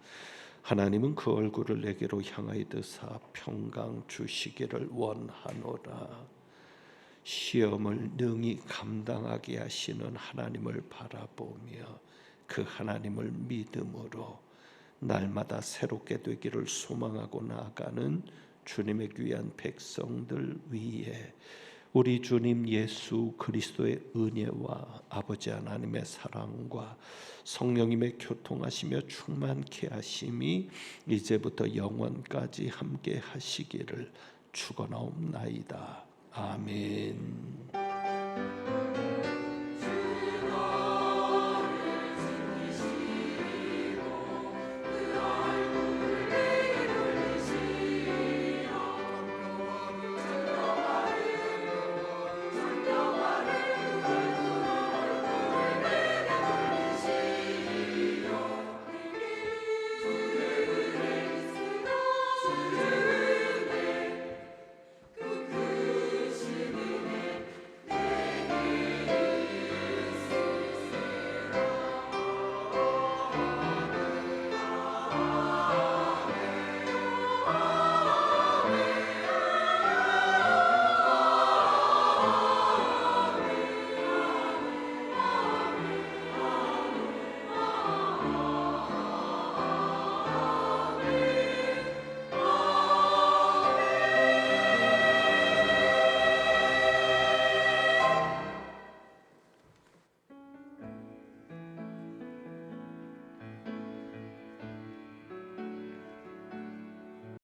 하나님은 그 얼굴을 내게로 향하여 드사 평강 주시기를 원하노라. 시험을 능히 감당하게 하시는 하나님을 바라보며 그 하나님을 믿음으로 날마다 새롭게 되기를 소망하고 나아가는 주님의 귀한 백성들 위에 우리 주님 예수 그리스도의 은혜와 아버지 하나님의 사랑과 성령님의 교통하시며 충만케 하심이 이제부터 영원까지 함께 하시기를 축원하옵나이다. 아멘.